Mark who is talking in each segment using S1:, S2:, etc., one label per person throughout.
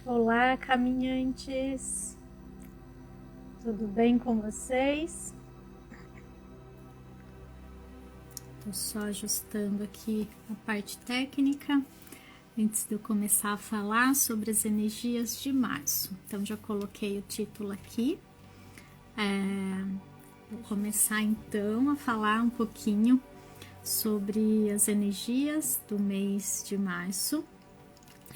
S1: Olá, caminhantes! Tudo bem com vocês? Estou só ajustando aqui a parte técnica antes de eu começar a falar sobre as energias de março. Então, já coloquei o título aqui. Vou começar então a falar um pouquinho sobre as energias do mês de março.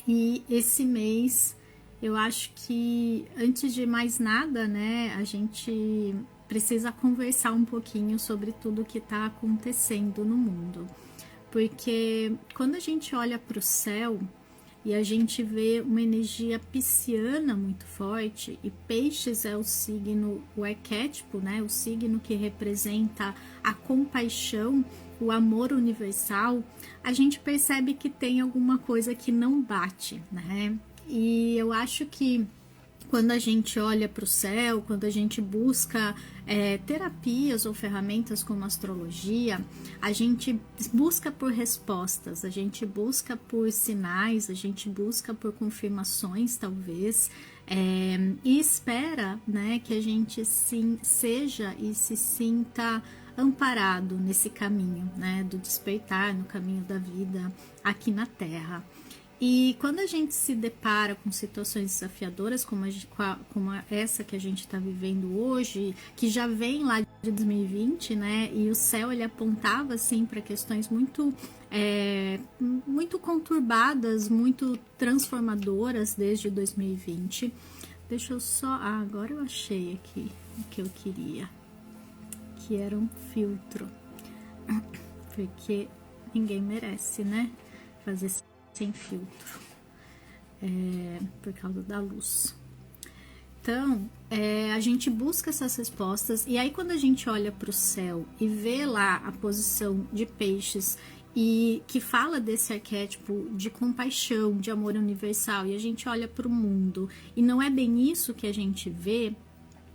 S1: E esse mês, eu acho que antes de mais nada, né, a gente precisa conversar um pouquinho sobre tudo que está acontecendo no mundo. Porque quando a gente olha para o céu e a gente vê uma energia pisciana muito forte, e Peixes é o signo, o arquétipo, né, o signo que representa a compaixão, o amor universal, a gente percebe que tem alguma coisa que não bate, né? E eu acho que quando a gente olha para o céu, quando a gente busca terapias ou ferramentas como astrologia, a gente busca por respostas, a gente busca por sinais, a gente busca por confirmações, talvez, e espera, né, que a gente sim, seja e se sinta amparado nesse caminho, né, do despertar, no caminho da vida aqui na Terra. E quando a gente se depara com situações desafiadoras como essa que a gente está vivendo hoje, que já vem lá de 2020, né? E o céu ele apontava assim para questões muito conturbadas, muito transformadoras desde 2020. Deixa eu só, agora eu achei aqui o que eu queria, que era um filtro, porque ninguém merece, né? Fazer sem filtro, por causa da luz. Então, a gente busca essas respostas, e aí quando a gente olha para o céu e vê lá a posição de Peixes, e que fala desse arquétipo de compaixão, de amor universal, e a gente olha para o mundo, e não é bem isso que a gente vê,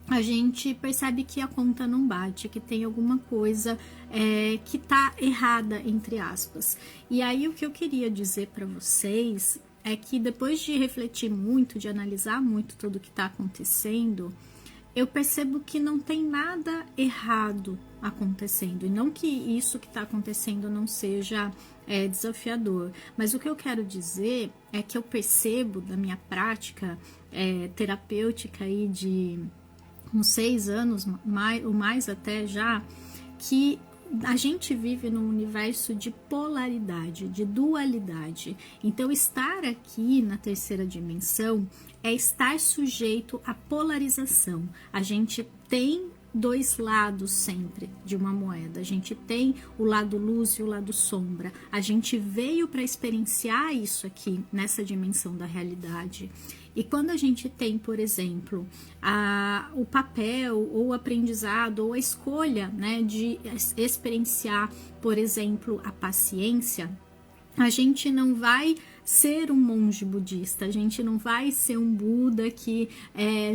S1: a gente percebe que a conta não bate, que tem alguma coisa que tá errada, entre aspas. E aí o que eu queria dizer para vocês é que depois de refletir muito, de analisar muito tudo que está acontecendo, eu percebo que não tem nada errado acontecendo. E não que isso que está acontecendo não seja desafiador, mas o que eu quero dizer é que eu percebo da minha prática terapêutica aí de uns 6 anos, ou mais até já, que a gente vive num universo de polaridade, de dualidade. Então, estar aqui na terceira dimensão é estar sujeito à polarização. A gente tem dois lados sempre de uma moeda. A gente tem o lado luz e o lado sombra. A gente veio para experienciar isso aqui nessa dimensão da realidade. E quando a gente tem, por exemplo, o papel ou o aprendizado ou a escolha, né, de experienciar, por exemplo, a paciência, a gente não vai ser um monge budista, a gente não vai ser um Buda que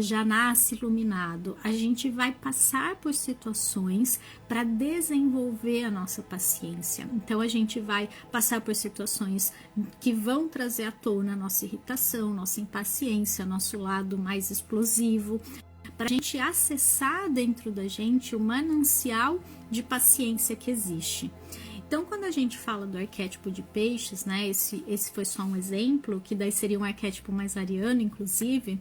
S1: já nasce iluminado. A gente vai passar por situações para desenvolver a nossa paciência. Então a gente vai passar por situações que vão trazer à tona a nossa irritação, nossa impaciência, nosso lado mais explosivo, para a gente acessar dentro da gente o manancial de paciência que existe. Então, quando a gente fala do arquétipo de Peixes, né, esse foi só um exemplo, que daí seria um arquétipo mais ariano, inclusive,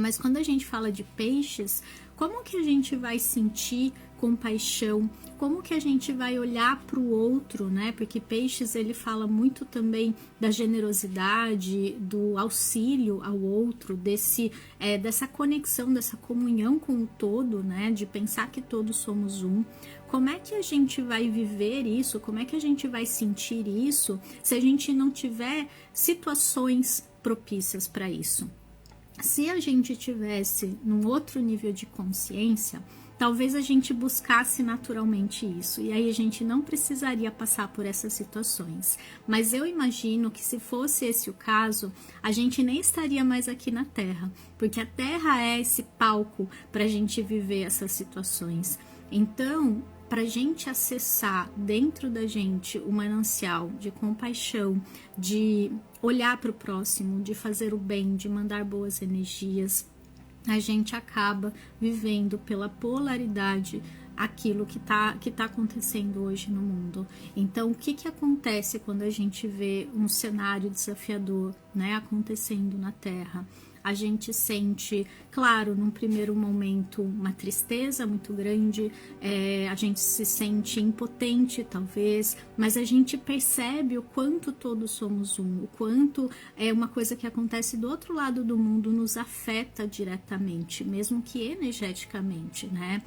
S1: mas quando a gente fala de Peixes, como que a gente vai sentir compaixão? Como que a gente vai olhar para o outro, né? Porque Peixes, ele fala muito também da generosidade, do auxílio ao outro, dessa conexão, dessa comunhão com o todo, né? De pensar que todos somos um. Como é que a gente vai viver isso? Como é que a gente vai sentir isso se a gente não tiver situações propícias para isso? Se a gente tivesse num outro nível de consciência, talvez a gente buscasse naturalmente isso, e aí a gente não precisaria passar por essas situações. Mas eu imagino que se fosse esse o caso, a gente nem estaria mais aqui na Terra, porque a Terra é esse palco para a gente viver essas situações. Então, para a gente acessar dentro da gente o manancial de compaixão, de olhar para o próximo, de fazer o bem, de mandar boas energias, a gente acaba vivendo pela polaridade aquilo que tá acontecendo hoje no mundo. Então, o que acontece quando a gente vê um cenário desafiador, né, acontecendo na Terra? A gente sente, claro, num primeiro momento, uma tristeza muito grande, a gente se sente impotente, talvez, mas a gente percebe o quanto todos somos um, o quanto uma coisa que acontece do outro lado do mundo nos afeta diretamente, mesmo que energeticamente, né?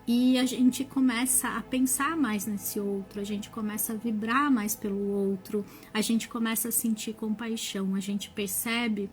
S1: E a gente começa a pensar mais nesse outro, a gente começa a vibrar mais pelo outro, a gente começa a sentir compaixão, a gente percebe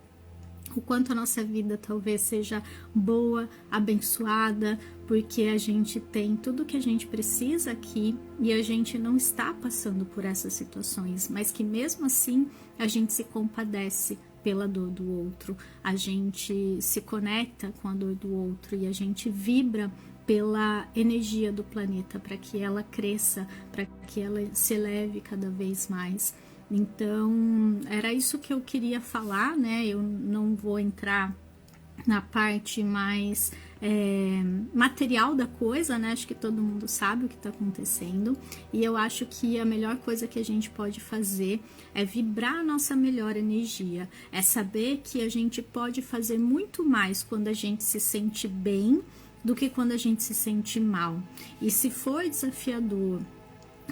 S1: o quanto a nossa vida talvez seja boa, abençoada, porque a gente tem tudo que a gente precisa aqui e a gente não está passando por essas situações, mas que mesmo assim a gente se compadece pela dor do outro, a gente se conecta com a dor do outro e a gente vibra pela energia do planeta para que ela cresça, para que ela se eleve cada vez mais. Então, era isso que eu queria falar, né? Eu não vou entrar na parte mais material da coisa, né? Acho que todo mundo sabe o que está acontecendo. E eu acho que a melhor coisa que a gente pode fazer é vibrar a nossa melhor energia. É saber que a gente pode fazer muito mais quando a gente se sente bem do que quando a gente se sente mal. E se for desafiador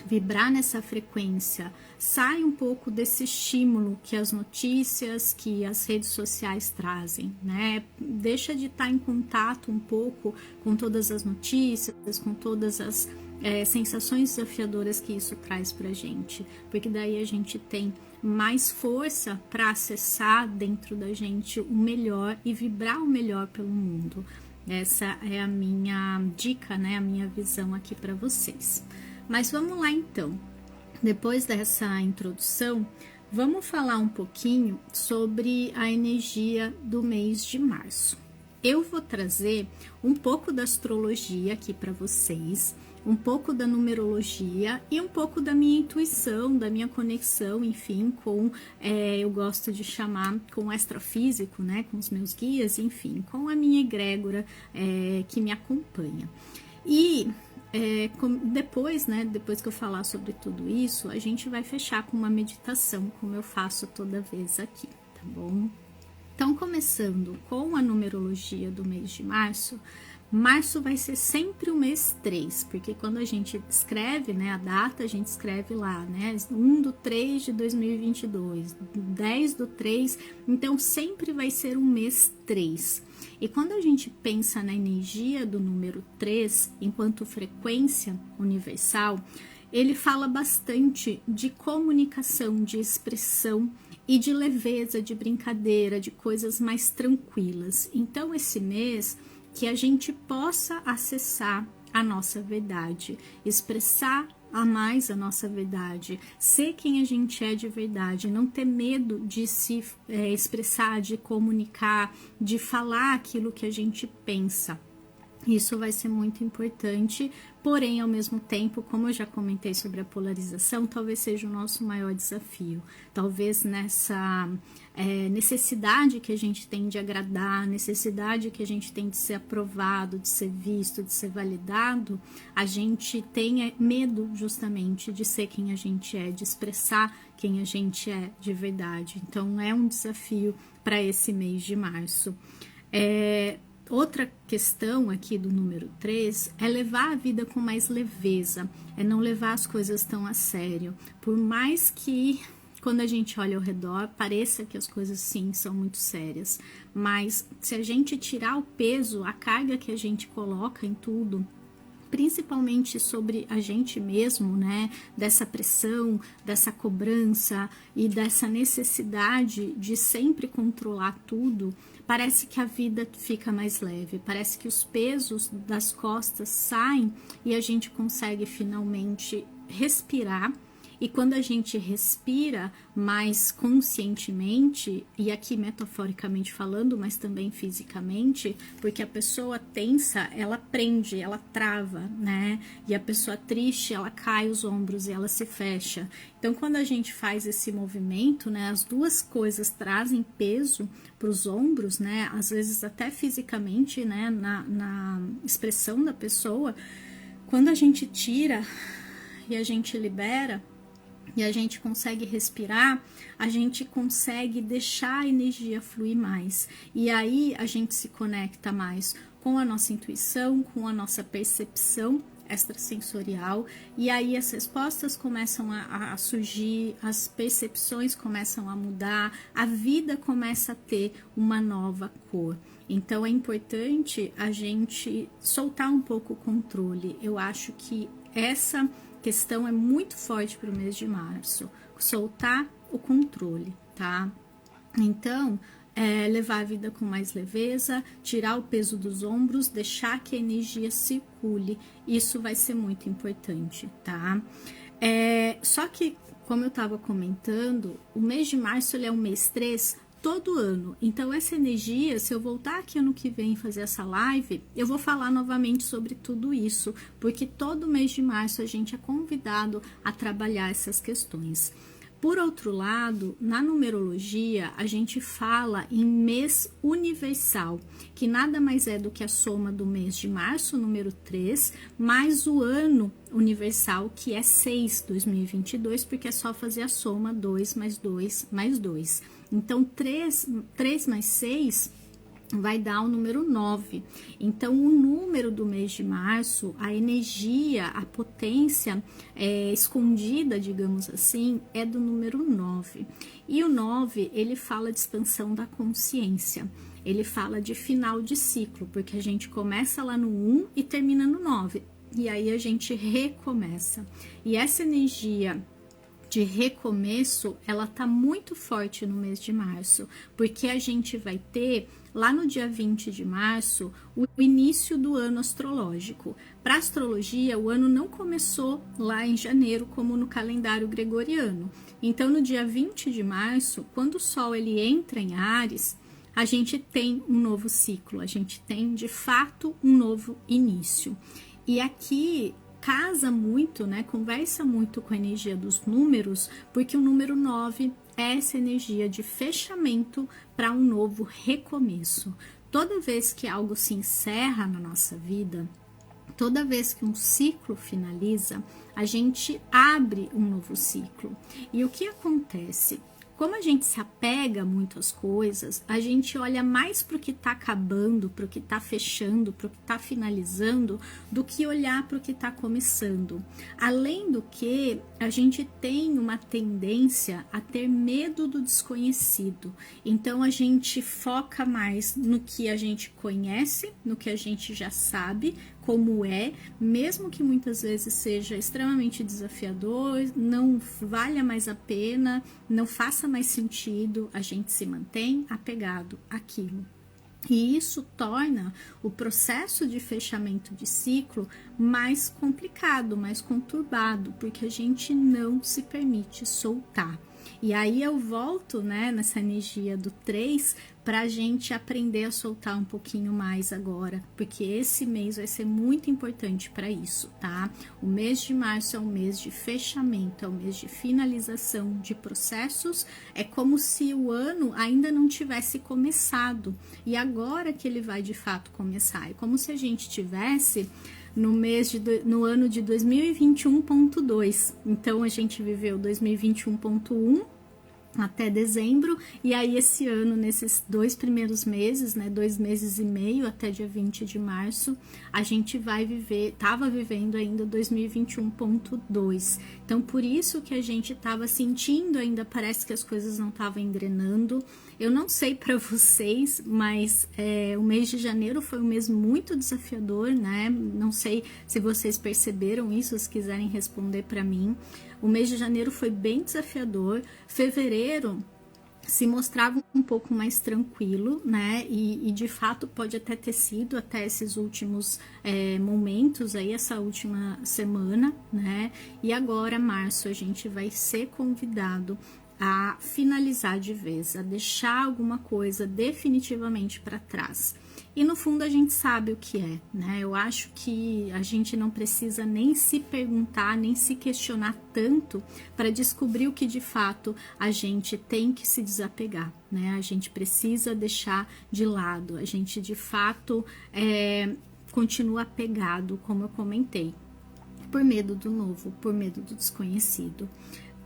S1: vibrar nessa frequência, sai um pouco desse estímulo que as notícias, que as redes sociais trazem, né? Deixa de estar em contato um pouco com todas as notícias, com todas as sensações desafiadoras que isso traz pra gente, porque daí a gente tem mais força para acessar dentro da gente o melhor e vibrar o melhor pelo mundo. Essa é a minha dica, né? A minha visão aqui para vocês. Mas vamos lá então, depois dessa introdução, vamos falar um pouquinho sobre a energia do mês de março. Eu vou trazer um pouco da astrologia aqui para vocês, um pouco da numerologia e um pouco da minha intuição, da minha conexão, enfim, com, eu gosto de chamar com o astrofísico, né, com os meus guias, enfim, com a minha egrégora que me acompanha. E depois, né, depois que eu falar sobre tudo isso, a gente vai fechar com uma meditação, como eu faço toda vez aqui, tá bom? Então, começando com a numerologia do mês de março, março vai ser sempre o mês 3, porque quando a gente escreve, né, a data, a gente escreve lá, né, 1/3 de 2022, 10/3, então sempre vai ser um mês 3. E quando a gente pensa na energia do número 3, enquanto frequência universal, ele fala bastante de comunicação, de expressão e de leveza, de brincadeira, de coisas mais tranquilas. Então, esse mês, que a gente possa acessar a nossa verdade, expressar a mais a nossa verdade, ser quem a gente é de verdade, não ter medo de se expressar, de comunicar, de falar aquilo que a gente pensa. Isso vai ser muito importante, porém, ao mesmo tempo, como eu já comentei sobre a polarização, talvez seja o nosso maior desafio. Talvez nessa necessidade que a gente tem de agradar, necessidade que a gente tem de ser aprovado, de ser visto, de ser validado, a gente tenha medo justamente de ser quem a gente é, de expressar quem a gente é de verdade. Então, é um desafio para esse mês de março. Outra questão aqui do número 3 é levar a vida com mais leveza, é não levar as coisas tão a sério. Por mais que, quando a gente olha ao redor, pareça que as coisas sim são muito sérias, mas se a gente tirar o peso, a carga que a gente coloca em tudo, principalmente sobre a gente mesmo, né, dessa pressão, dessa cobrança e dessa necessidade de sempre controlar tudo, parece que a vida fica mais leve, parece que os pesos das costas saem e a gente consegue finalmente respirar E quando a gente respira mais conscientemente, e aqui metaforicamente falando, mas também fisicamente, porque a pessoa tensa, ela prende, ela trava, né? E a pessoa triste, ela cai os ombros e ela se fecha. Então, quando a gente faz esse movimento, né, as duas coisas trazem peso para os ombros, né? Às vezes até fisicamente, né, na expressão da pessoa. Quando a gente tira e a gente libera, e a gente consegue respirar, a gente consegue deixar a energia fluir mais. E aí a gente se conecta mais com a nossa intuição, com a nossa percepção extrasensorial, e aí as respostas começam a surgir, as percepções começam a mudar, a vida começa a ter uma nova cor. Então é importante a gente soltar um pouco o controle. Eu acho que essa questão é muito forte para o mês de março, soltar o controle, tá? Então, levar a vida com mais leveza, tirar o peso dos ombros, deixar que a energia circule, isso vai ser muito importante, tá? Só que, como eu estava comentando, o mês de março ele é um mês 3 todo ano, então essa energia, se eu voltar aqui ano que vem fazer essa live, eu vou falar novamente sobre tudo isso, porque todo mês de março a gente é convidado a trabalhar essas questões. Por outro lado, na numerologia, a gente fala em mês universal, que nada mais é do que a soma do mês de março, número 3, mais o ano universal, que é 6, 2022, porque é só fazer a soma 2 mais 2 mais 2. Então, 3 mais 6 vai dar o número 9. Então, o número do mês de março, a energia, a potência escondida, digamos assim, é do número 9. E o 9, ele fala de expansão da consciência. Ele fala de final de ciclo, porque a gente começa lá no 1 e termina no 9. E aí a gente recomeça. E essa energia de recomeço, ela tá muito forte no mês de março, porque a gente vai ter lá no dia 20 de março o início do ano astrológico. Para astrologia, o ano não começou lá em janeiro como no calendário gregoriano. Então, no dia 20 de março, quando o Sol ele entra em Áries, a gente tem um novo ciclo, a gente tem de fato um novo início. E aqui casa muito, né? Conversa muito com a energia dos números, porque o número 9 é essa energia de fechamento para um novo recomeço. Toda vez que algo se encerra na nossa vida, toda vez que um ciclo finaliza, a gente abre um novo ciclo. E o que acontece? Como a gente se apega muito às coisas, a gente olha mais para o que está acabando, para o que está fechando, para o que está finalizando, do que olhar para o que está começando. Além do que, a gente tem uma tendência a ter medo do desconhecido. Então, a gente foca mais no que a gente conhece, no que a gente já sabe, como é, mesmo que muitas vezes seja extremamente desafiador, não valha mais a pena, não faça mais sentido, a gente se mantém apegado àquilo. E isso torna o processo de fechamento de ciclo mais complicado, mais conturbado, porque a gente não se permite soltar. E aí eu volto, né, nessa energia do 3 para a gente aprender a soltar um pouquinho mais agora, porque esse mês vai ser muito importante para isso, tá? O mês de março é um mês de fechamento, é um mês de finalização de processos, é como se o ano ainda não tivesse começado, e agora que ele vai de fato começar, é como se a gente tivesse no ano de 2021.2, então a gente viveu 2021.1 até dezembro, e aí esse ano, nesses 2 primeiros meses, né, 2 meses e meio até dia 20 de março, a gente estava vivendo ainda 2021.2, então por isso que a gente estava sentindo ainda, parece que as coisas não estavam engrenando. Eu não sei para vocês, mas o mês de janeiro foi um mês muito desafiador, né, não sei se vocês perceberam isso, se quiserem responder para mim. O mês de janeiro foi bem desafiador. Fevereiro, se mostrava um pouco mais tranquilo, né? E de fato pode até ter sido até esses últimos momentos aí, essa última semana, né? E agora, março, a gente vai ser convidado a finalizar de vez, a deixar alguma coisa definitivamente para trás. E no fundo a gente sabe o que é, né? Eu acho que a gente não precisa nem se perguntar, nem se questionar tanto para descobrir o que de fato a gente tem que se desapegar, né? A gente precisa deixar de lado, a gente de fato continua apegado, como eu comentei, por medo do novo, por medo do desconhecido.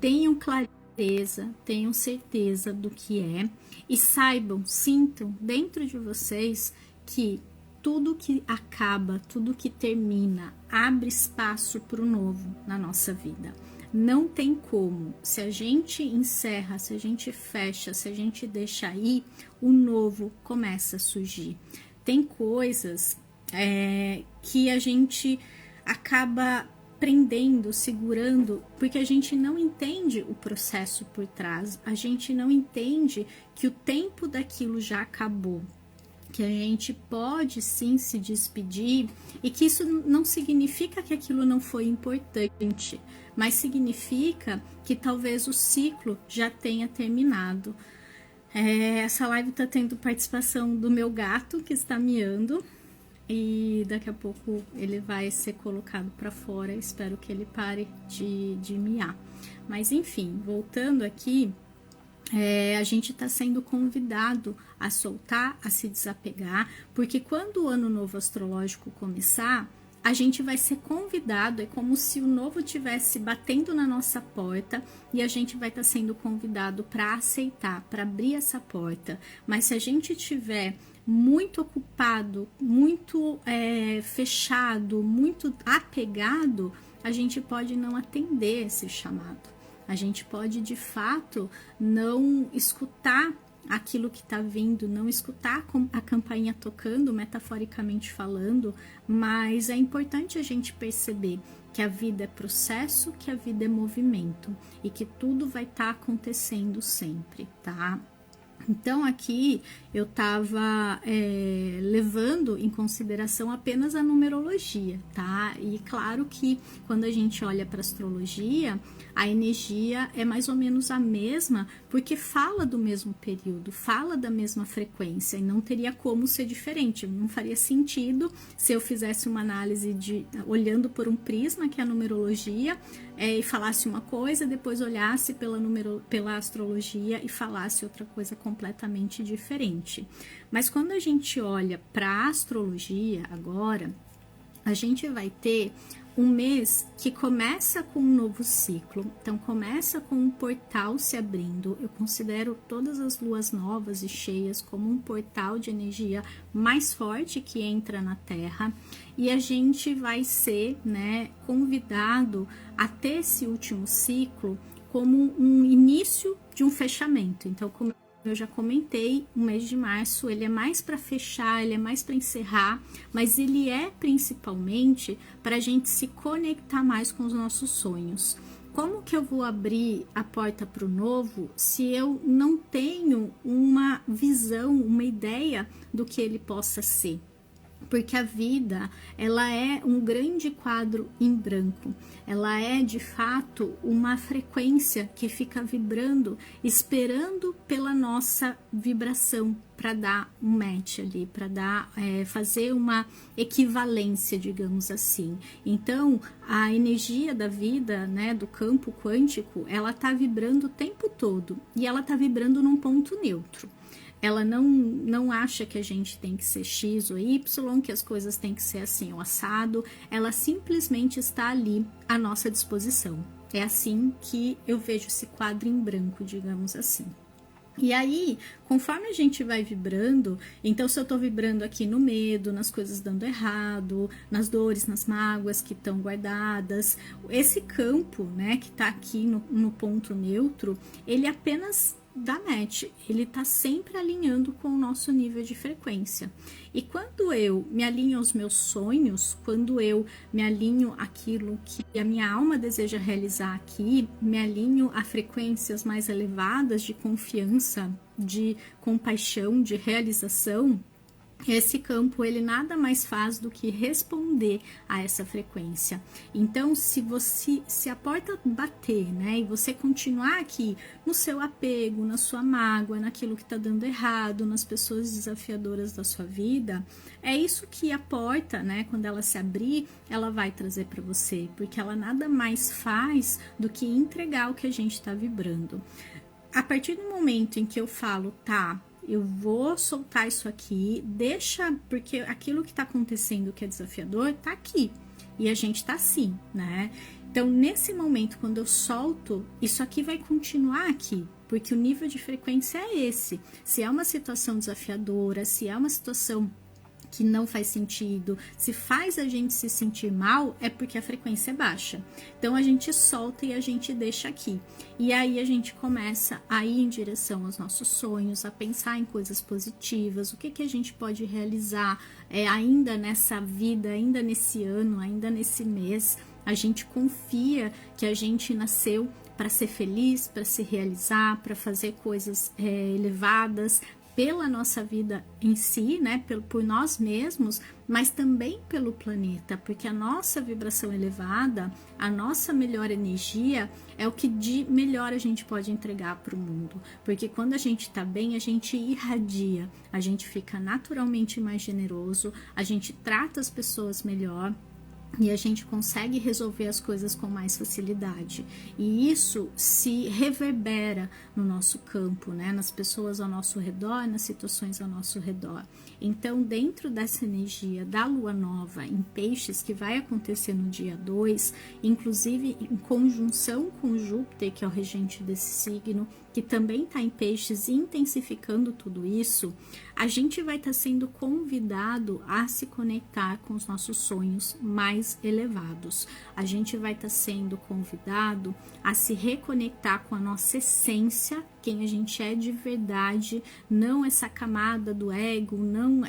S1: Tenham clareza, tenham certeza do que é e saibam, sintam dentro de vocês que tudo que acaba, tudo que termina, abre espaço para o novo na nossa vida. Não tem como, se a gente encerra, se a gente fecha, se a gente deixa ir, o novo começa a surgir. Tem coisas que a gente acaba prendendo, segurando, porque a gente não entende o processo por trás, a gente não entende que o tempo daquilo já acabou, que a gente pode sim se despedir e que isso não significa que aquilo não foi importante, mas significa que talvez o ciclo já tenha terminado. Essa live está tendo participação do meu gato que está miando e daqui a pouco ele vai ser colocado para fora, espero que ele pare de miar. Mas enfim, voltando aqui, a gente está sendo convidado a soltar, a se desapegar, porque quando o ano novo astrológico começar, a gente vai ser convidado, é como se o novo estivesse batendo na nossa porta e a gente vai estar sendo convidado para aceitar, para abrir essa porta. Mas se a gente tiver muito ocupado, muito fechado, muito apegado, a gente pode não atender esse chamado. A gente pode, de fato, não escutar aquilo que está vindo, não escutar a campainha tocando, metaforicamente falando, mas é importante a gente perceber que a vida é processo, que a vida é movimento e que tudo vai estar acontecendo sempre, tá? Então aqui eu estava levando em consideração apenas a numerologia, tá? E claro que quando a gente olha para astrologia, a energia é mais ou menos a mesma, porque fala do mesmo período, fala da mesma frequência, e não teria como ser diferente. Não faria sentido se eu fizesse uma análise olhando por um prisma, que é a numerologia, e falasse uma coisa, depois olhasse pela astrologia e falasse outra coisa completamente diferente. Mas quando a gente olha para a astrologia agora, a gente vai ter um mês que começa com um novo ciclo, então começa com um portal se abrindo. Eu considero todas as luas novas e cheias como um portal de energia mais forte que entra na Terra, e a gente vai ser, né, convidado a ter esse último ciclo como um início de um fechamento. Então, como eu já comentei, o mês de março ele é mais para fechar, ele é mais para encerrar, mas ele é principalmente para a gente se conectar mais com os nossos sonhos. Como que eu vou abrir a porta para o novo se eu não tenho uma visão, uma ideia do que ele possa ser? Porque a vida, ela é um grande quadro em branco, ela é de fato uma frequência que fica vibrando, esperando pela nossa vibração para dar um match ali, para fazer uma equivalência, digamos assim. Então, a energia da vida, né, do campo quântico, ela está vibrando o tempo todo e ela está vibrando num ponto neutro. Ela não acha que a gente tem que ser X ou Y, que as coisas têm que ser assim ou assado. Ela simplesmente está ali à nossa disposição. É assim que eu vejo esse quadro em branco, digamos assim. E aí, conforme a gente vai vibrando, então se eu tô vibrando aqui no medo, nas coisas dando errado, nas dores, nas mágoas que estão guardadas, esse campo, né, que tá aqui no ponto neutro, ele apenas da match, ele tá sempre alinhando com o nosso nível de frequência. E quando eu me alinho aos meus sonhos, quando eu me alinho àquilo que a minha alma deseja realizar aqui, me alinho a frequências mais elevadas de confiança, de compaixão, de realização, esse campo, ele nada mais faz do que responder a essa frequência. Então, se a porta bater, né, e você continuar aqui no seu apego, na sua mágoa, naquilo que tá dando errado, nas pessoas desafiadoras da sua vida, é isso que a porta, né, quando ela se abrir, ela vai trazer para você, porque ela nada mais faz do que entregar o que a gente tá vibrando. A partir do momento em que eu falo, tá, eu vou soltar isso aqui, deixa, porque aquilo que tá acontecendo que é desafiador, tá aqui, e a gente tá assim, né? Então, nesse momento, quando eu solto, isso aqui vai continuar aqui, porque o nível de frequência é esse. Se é uma situação desafiadora, se é uma situação que não faz sentido, se faz a gente se sentir mal, é porque a frequência é baixa. Então a gente solta e a gente deixa aqui. E aí a gente começa a ir em direção aos nossos sonhos, a pensar em coisas positivas, o que a gente pode realizar ainda nessa vida, ainda nesse ano, ainda nesse mês. A gente confia que a gente nasceu para ser feliz, para se realizar, para fazer coisas elevadas, pela nossa vida em si, né, por nós mesmos, mas também pelo planeta, porque a nossa vibração elevada, a nossa melhor energia é o que de melhor a gente pode entregar para o mundo, porque quando a gente está bem, a gente irradia, a gente fica naturalmente mais generoso, a gente trata as pessoas melhor, e a gente consegue resolver as coisas com mais facilidade. E isso se reverbera no nosso campo, né? Nas pessoas ao nosso redor, nas situações ao nosso redor. Então, dentro dessa energia da lua nova em peixes, que vai acontecer no dia 2, inclusive em conjunção com Júpiter, que é o regente desse signo, que também está em peixes, intensificando tudo isso, a gente vai estar sendo convidado a se conectar com os nossos sonhos mais elevados. A gente vai estar sendo convidado a se reconectar com a nossa essência, quem a gente é de verdade, não essa camada do ego, não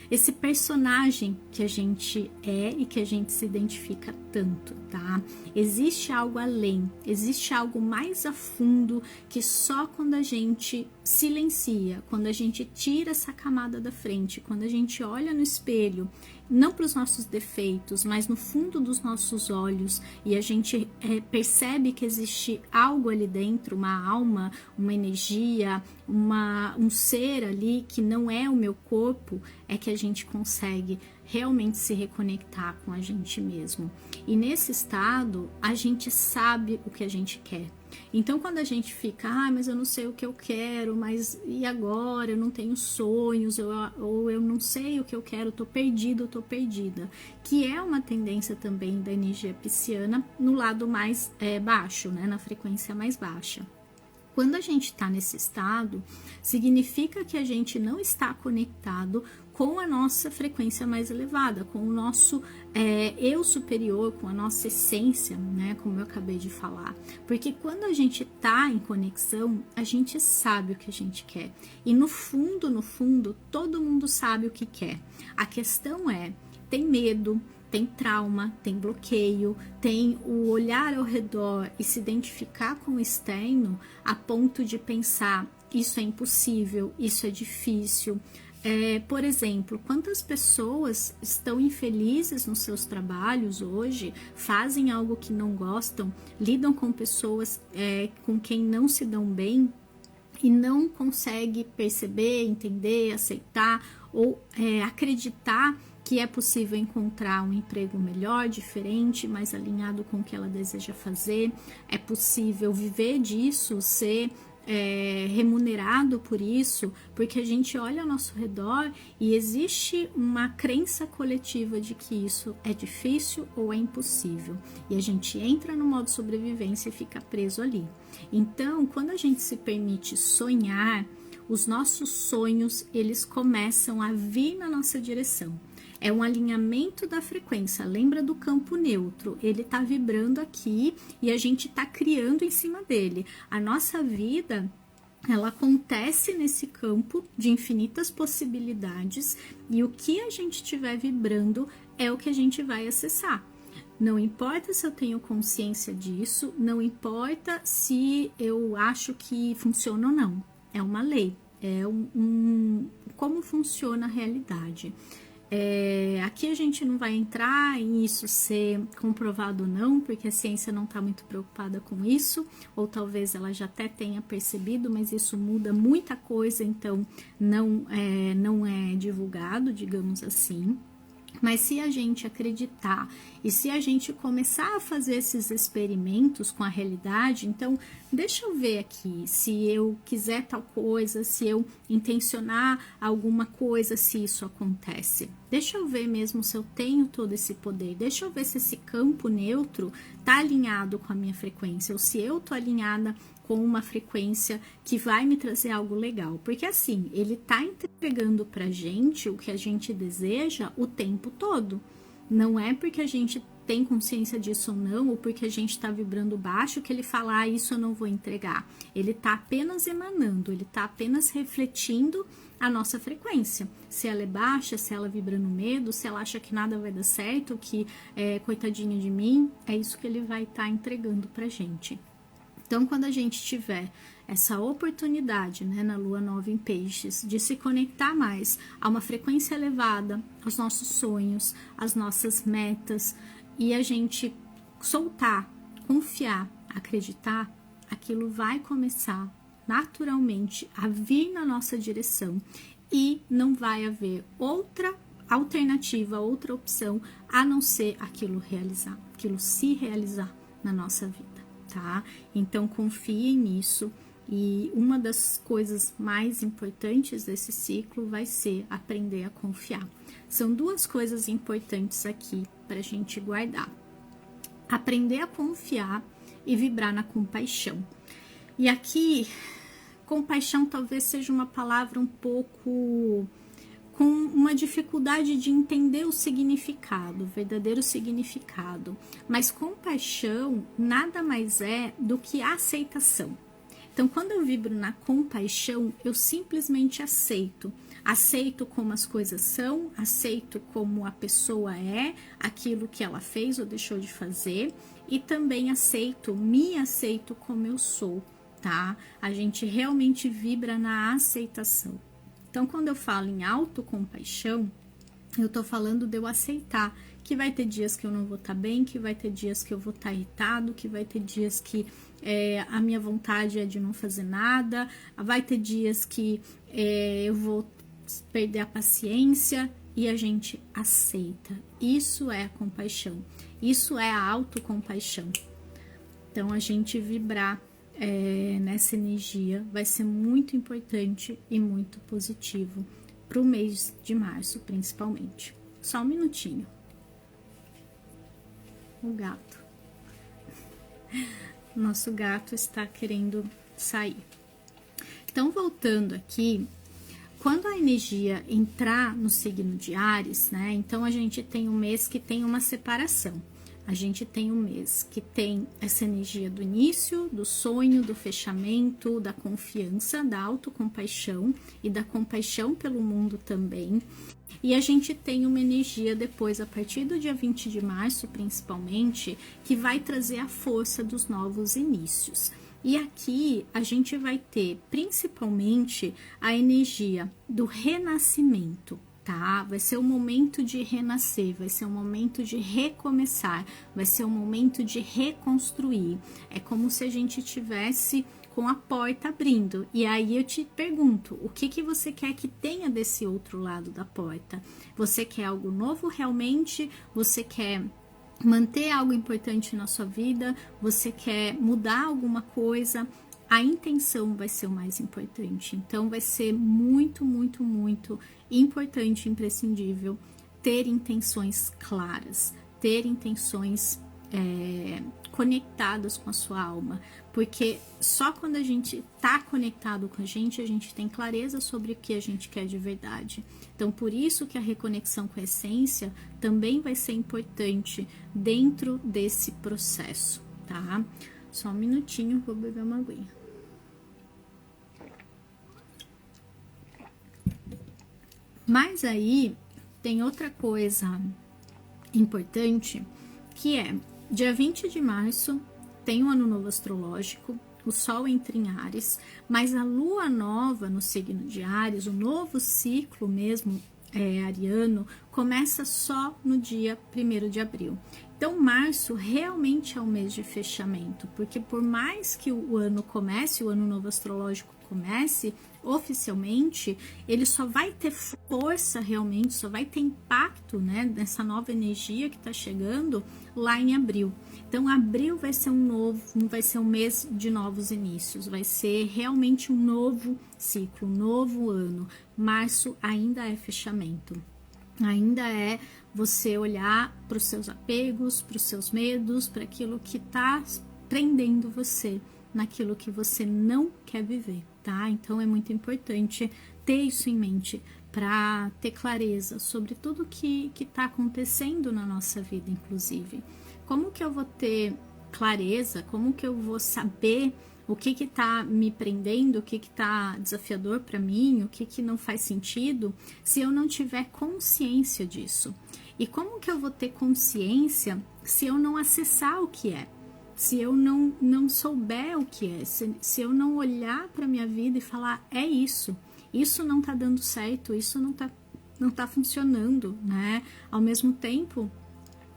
S1: esse personagem que a gente é e que a gente se identifica tanto, tá? Existe algo além, existe algo mais a fundo que só quando a gente silencia, quando a gente tira essa camada da frente, quando a gente olha no espelho, não para os nossos defeitos, mas no fundo dos nossos olhos, e a gente percebe que existe algo ali dentro, uma alma, uma energia, um ser ali que não é o meu corpo, é que a gente consegue realmente se reconectar com a gente mesmo. E nesse estado, a gente sabe o que a gente quer. Então, quando a gente fica, mas eu não sei o que eu quero, mas e agora? Eu não tenho sonhos, ou eu não sei o que eu quero, tô perdido, tô perdida. Que é uma tendência também da energia pisciana no lado mais baixo, né? Na frequência mais baixa. Quando a gente está nesse estado, significa que a gente não está conectado com a nossa frequência mais elevada, com o nosso eu superior, com a nossa essência, né, como eu acabei de falar. Porque quando a gente está em conexão, a gente sabe o que a gente quer. E no fundo, todo mundo sabe o que quer. A questão tem medo, tem trauma, tem bloqueio, tem o olhar ao redor e se identificar com o externo a ponto de pensar, isso é impossível, isso é difícil. Por exemplo, quantas pessoas estão infelizes nos seus trabalhos hoje, fazem algo que não gostam, lidam com pessoas com quem não se dão bem e não consegue perceber, entender, aceitar ou acreditar que é possível encontrar um emprego melhor, diferente, mais alinhado com o que ela deseja fazer, é possível viver disso, ser remunerado por isso, porque a gente olha ao nosso redor e existe uma crença coletiva de que isso é difícil ou é impossível, e a gente entra no modo sobrevivência e fica preso ali. Então, quando a gente se permite sonhar, os nossos sonhos, eles começam a vir na nossa direção. É um alinhamento da frequência. Lembra do campo neutro? Ele tá vibrando aqui e a gente tá criando em cima dele. A nossa vida, ela acontece nesse campo de infinitas possibilidades e o que a gente estiver vibrando é o que a gente vai acessar. Não importa se eu tenho consciência disso, não importa se eu acho que funciona ou não. É uma lei, é como funciona a realidade. Aqui a gente não vai entrar em isso ser comprovado ou não, porque a ciência não está muito preocupada com isso, ou talvez ela já até tenha percebido, mas isso muda muita coisa, então não é divulgado, digamos assim. Mas se a gente acreditar e se a gente começar a fazer esses experimentos com a realidade, então deixa eu ver aqui, se eu quiser tal coisa, se eu intencionar alguma coisa, se isso acontece. Deixa eu ver mesmo se eu tenho todo esse poder, deixa eu ver se esse campo neutro está alinhado com a minha frequência, ou se eu estou alinhada com uma frequência que vai me trazer algo legal. Porque assim, ele tá entregando pra gente o que a gente deseja o tempo todo. Não é porque a gente tem consciência disso ou não, ou porque a gente tá vibrando baixo, que ele fala, isso eu não vou entregar. Ele tá apenas emanando, ele tá apenas refletindo a nossa frequência. Se ela é baixa, se ela vibra no medo, se ela acha que nada vai dar certo, que coitadinha de mim, é isso que ele vai estar entregando pra gente. Então, quando a gente tiver essa oportunidade, né, na Lua Nova em Peixes, de se conectar mais a uma frequência elevada, aos nossos sonhos, às nossas metas, e a gente soltar, confiar, acreditar, aquilo vai começar naturalmente a vir na nossa direção e não vai haver outra alternativa, outra opção, a não ser aquilo realizar, aquilo se realizar na nossa vida. Tá? Então confiem nisso e uma das coisas mais importantes desse ciclo vai ser aprender a confiar. São duas coisas importantes aqui para a gente guardar: aprender a confiar e vibrar na compaixão. E aqui, compaixão talvez seja uma palavra um pouco com uma dificuldade de entender o significado, o verdadeiro significado. Mas compaixão nada mais é do que aceitação. Então, quando eu vibro na compaixão, eu simplesmente aceito. Aceito como as coisas são, aceito como a pessoa é, aquilo que ela fez ou deixou de fazer, e também me aceito como eu sou, tá? A gente realmente vibra na aceitação. Então, quando eu falo em autocompaixão, eu tô falando de eu aceitar que vai ter dias que eu não vou estar bem, que vai ter dias que eu vou estar irritado, que vai ter dias que a minha vontade é de não fazer nada, vai ter dias que eu vou perder a paciência, e a gente aceita. Isso é a compaixão, isso é a autocompaixão. Então, a gente vibrar nessa energia vai ser muito importante e muito positivo para o mês de março, principalmente. Só um minutinho. O gato. Nosso gato está querendo sair. Então, voltando aqui, quando a energia entrar no signo de Áries, né? Então a gente tem um mês que tem uma separação. A gente tem um mês que tem essa energia do início, do sonho, do fechamento, da confiança, da autocompaixão e da compaixão pelo mundo também. E a gente tem uma energia depois, a partir do dia 20 de março, principalmente, que vai trazer a força dos novos inícios. E aqui a gente vai ter principalmente a energia do renascimento. Tá? Vai ser um momento de renascer, vai ser um momento de recomeçar, vai ser um momento de reconstruir. É como se a gente tivesse com a porta abrindo. E aí eu te pergunto, o que você quer que tenha desse outro lado da porta? Você quer algo novo realmente? Você quer manter algo importante na sua vida? Você quer mudar alguma coisa? A intenção vai ser o mais importante. Então vai ser muito, muito, muito importante, imprescindível, ter intenções claras, ter intenções conectadas com a sua alma, porque só quando a gente está conectado com a gente tem clareza sobre o que a gente quer de verdade. Então, por isso que a reconexão com a essência também vai ser importante dentro desse processo, tá? Só um minutinho, vou beber uma aguinha. Mas aí tem outra coisa importante, que é dia 20 de março tem o ano novo astrológico, o Sol entra em Áries, mas a Lua nova no signo de Áries, o novo ciclo mesmo ariano, começa só no dia 1º de abril. Então, março realmente é um mês de fechamento, porque por mais que o ano comece, o ano novo astrológico comece, oficialmente, ele só vai ter força realmente, só vai ter impacto, né, nessa nova energia que está chegando lá em abril. Então, abril vai ser um mês de novos inícios, vai ser realmente um novo ciclo, um novo ano. Março ainda é fechamento, ainda é você olhar para os seus apegos, para os seus medos, para aquilo que está prendendo você, naquilo que você não quer viver, tá? Então é muito importante ter isso em mente para ter clareza sobre tudo que está acontecendo na nossa vida, inclusive. Como que eu vou ter clareza? Como que eu vou saber o que está me prendendo, o que está desafiador para mim, o que não faz sentido, se eu não tiver consciência disso? E como que eu vou ter consciência se eu não acessar o que é? Se eu não souber o que é, se eu não olhar para a minha vida e falar, é isso não tá dando certo, isso não tá funcionando, né? Ao mesmo tempo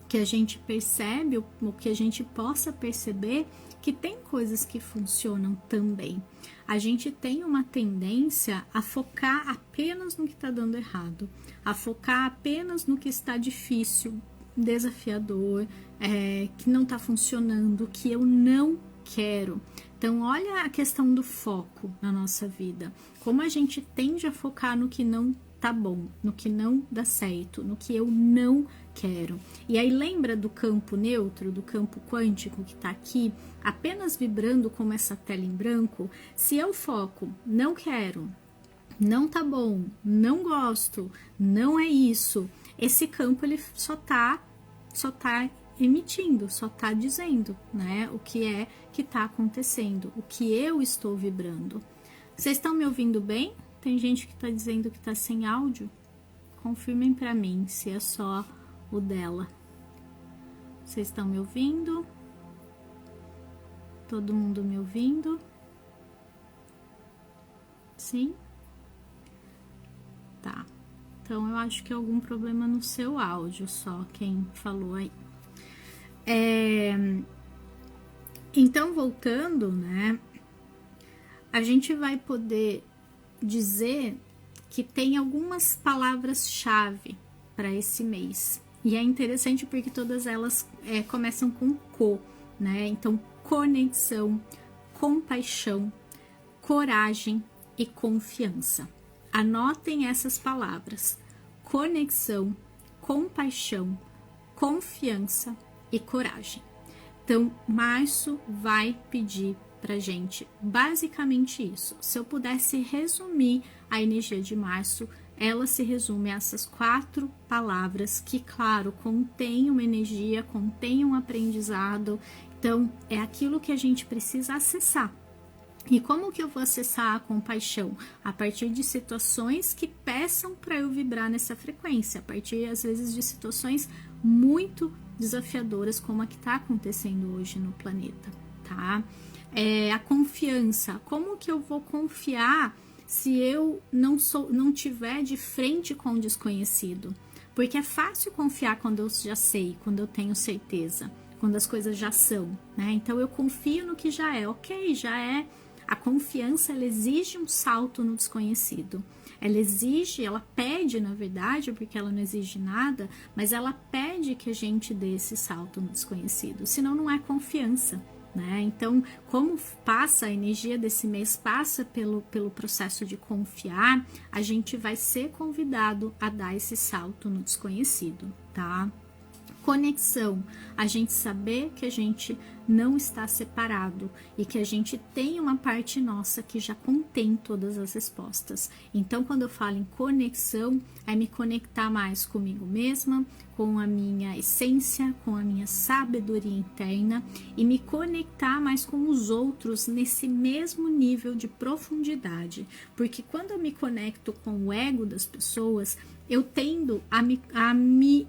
S1: que a gente percebe, o que a gente possa perceber, que tem coisas que funcionam também. A gente tem uma tendência a focar apenas no que está dando errado, a focar apenas no que está difícil, desafiador, que não está funcionando, que eu não quero. Então, olha a questão do foco na nossa vida. Como a gente tende a focar no que não tá bom, no que não dá certo, no que eu não quero. E aí lembra do campo neutro, do campo quântico que tá aqui, apenas vibrando como essa tela em branco? Se eu foco, não quero, não tá bom, não gosto, não é isso, esse campo ele só tá emitindo, só tá dizendo, né, o que é que tá acontecendo, o que eu estou vibrando. Vocês estão me ouvindo bem? Tem gente que tá dizendo que tá sem áudio. Confirmem para mim se é só o dela. Vocês estão me ouvindo? Todo mundo me ouvindo? Sim? Tá. Então eu acho que é algum problema no seu áudio, só quem falou aí. Então, voltando, né? A gente vai poder dizer que tem algumas palavras-chave para esse mês. E é interessante porque todas elas começam com co, né? Então, conexão, compaixão, coragem e confiança. Anotem essas palavras: conexão, compaixão, confiança e coragem. Então, março vai pedir pra gente basicamente isso. Se eu pudesse resumir a energia de março, ela se resume a essas 4 palavras que, claro, contém uma energia, contém um aprendizado. Então, é aquilo que a gente precisa acessar. E como que eu vou acessar a compaixão? A partir de situações que peçam para eu vibrar nessa frequência, a partir, às vezes, de situações muito desafiadoras, como a que está acontecendo hoje no planeta, tá? A confiança. Como que eu vou confiar se eu não tiver de frente com o desconhecido? Porque é fácil confiar quando eu já sei, quando eu tenho certeza, quando as coisas já são, né? Então eu confio no que já é, ok, já é. A confiança, ela exige um salto no desconhecido. Ela pede, na verdade, porque ela não exige nada, mas ela pede que a gente dê esse salto no desconhecido, senão não é confiança, né? Então, como passa a energia desse mês, passa pelo processo de confiar, a gente vai ser convidado a dar esse salto no desconhecido, tá? conexão, a gente saber que a gente não está separado e que a gente tem uma parte nossa que já contém todas as respostas. Então, quando eu falo em conexão, é me conectar mais comigo mesma, com a minha essência, com a minha sabedoria interna e me conectar mais com os outros nesse mesmo nível de profundidade. Porque quando eu me conecto com o ego das pessoas, eu tendo a me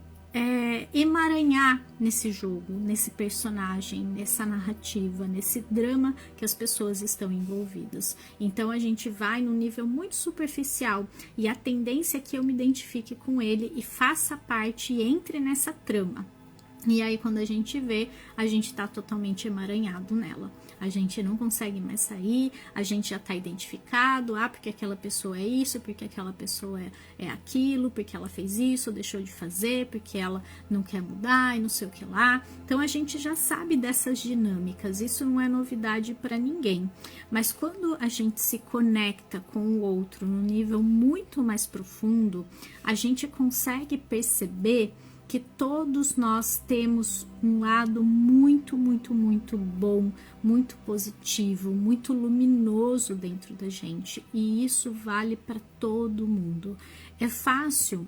S1: emaranhar nesse jogo, nesse personagem, nessa narrativa, nesse drama que as pessoas estão envolvidas. Então a gente vai num nível muito superficial e a tendência é que eu me identifique com ele e faça parte e entre nessa trama. E aí quando a gente vê, a gente tá totalmente emaranhado nela. A gente não consegue mais sair, a gente já tá identificado, porque aquela pessoa é isso, porque aquela pessoa é aquilo, porque ela fez isso, deixou de fazer, porque ela não quer mudar e não sei o que lá. Então a gente já sabe dessas dinâmicas, isso não é novidade para ninguém. Mas quando a gente se conecta com o outro num nível muito mais profundo, a gente consegue perceber que todos nós temos um lado muito, muito, muito bom, muito positivo, muito luminoso dentro da gente. E isso vale para todo mundo. É fácil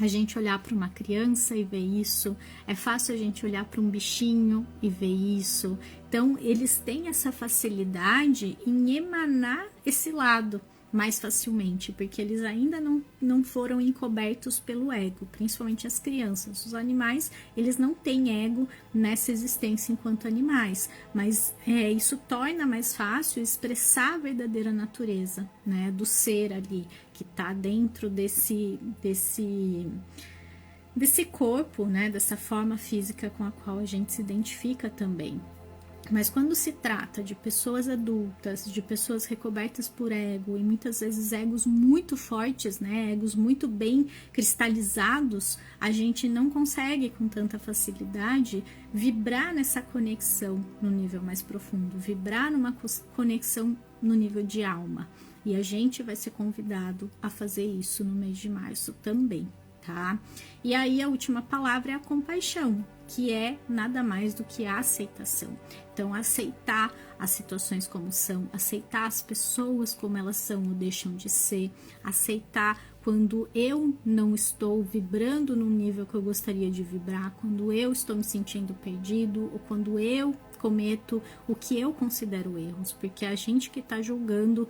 S1: a gente olhar para uma criança e ver isso, é fácil a gente olhar para um bichinho e ver isso. Então, eles têm essa facilidade em emanar esse lado mais facilmente, porque eles ainda não foram encobertos pelo ego, principalmente as crianças. Os animais, eles não têm ego nessa existência enquanto animais, mas isso torna mais fácil expressar a verdadeira natureza, né, do ser ali, que está dentro desse corpo, né, dessa forma física com a qual a gente se identifica também. Mas quando se trata de pessoas adultas, de pessoas recobertas por ego, e muitas vezes egos muito fortes, né, egos muito bem cristalizados, a gente não consegue com tanta facilidade vibrar nessa conexão no nível mais profundo, vibrar numa conexão no nível de alma. E a gente vai ser convidado a fazer isso no mês de março também, tá? E aí a última palavra é a compaixão, que é nada mais do que a aceitação. Então, aceitar as situações como são, aceitar as pessoas como elas são ou deixam de ser, aceitar quando eu não estou vibrando no nível que eu gostaria de vibrar, quando eu estou me sentindo perdido ou quando eu cometo o que eu considero erros, porque é a gente que está julgando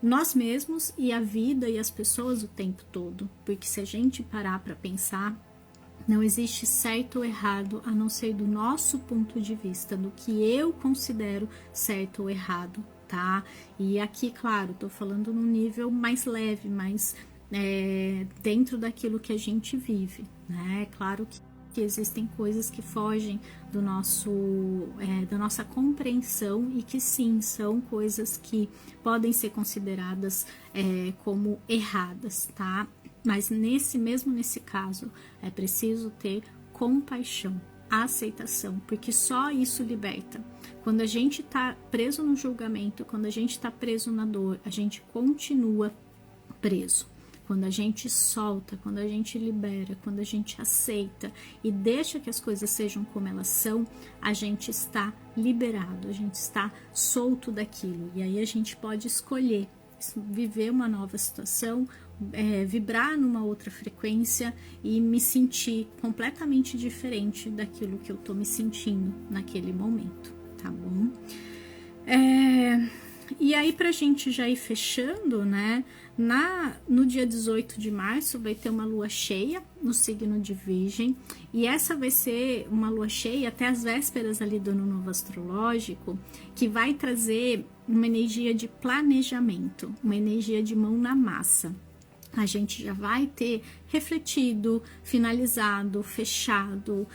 S1: nós mesmos e a vida e as pessoas o tempo todo, porque se a gente parar para pensar, não existe certo ou errado, a não ser do nosso ponto de vista, do que eu considero certo ou errado, tá? E aqui, claro, tô falando num nível mais leve, mais dentro daquilo que a gente vive, né? Claro que existem coisas que fogem do da nossa compreensão e que sim, são coisas que podem ser consideradas como erradas, tá? Mas nesse caso, é preciso ter compaixão, aceitação, porque só isso liberta. Quando a gente está preso no julgamento, quando a gente está preso na dor, a gente continua preso. Quando a gente solta, quando a gente libera, quando a gente aceita e deixa que as coisas sejam como elas são, a gente está liberado, a gente está solto daquilo. E aí a gente pode escolher viver uma nova situação, vibrar numa outra frequência e me sentir completamente diferente daquilo que eu tô me sentindo naquele momento, tá bom? E aí, pra gente já ir fechando, né? No dia 18 de março vai ter uma lua cheia no signo de Virgem, e essa vai ser uma lua cheia até as vésperas ali do ano novo astrológico, que vai trazer uma energia de planejamento, uma energia de mão na massa. A gente já vai ter refletido, finalizado, fechado,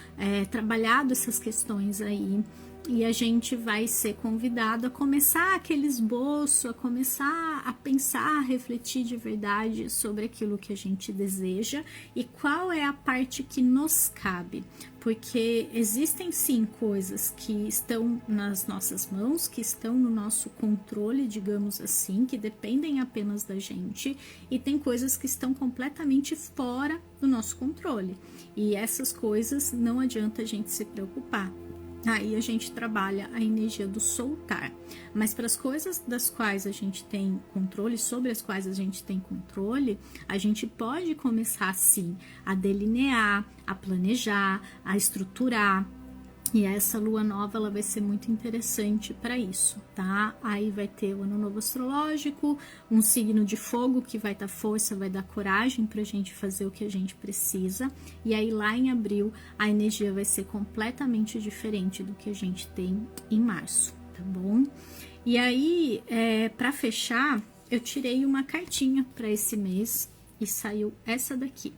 S1: trabalhado essas questões aí. e a gente vai ser convidado a começar aquele esboço, a começar a pensar, a refletir de verdade sobre aquilo que a gente deseja e qual é a parte que nos cabe. Porque existem sim coisas que estão nas nossas mãos, que estão no nosso controle, digamos assim, que dependem apenas da gente, e tem coisas que estão completamente fora do nosso controle. E essas coisas não adianta a gente se preocupar. Aí a gente trabalha a energia do soltar, mas para as coisas das quais a gente tem controle, sobre as quais a gente tem controle, a gente pode começar sim a delinear, a planejar, a estruturar. E essa lua nova, ela vai ser muito interessante para isso, tá? Aí vai ter o ano novo astrológico, um signo de fogo que vai dar força, vai dar coragem pra gente fazer o que a gente precisa. E aí lá em abril, a energia vai ser completamente diferente do que a gente tem em março, tá bom? E aí, para fechar, eu tirei uma cartinha para esse mês e saiu essa daqui,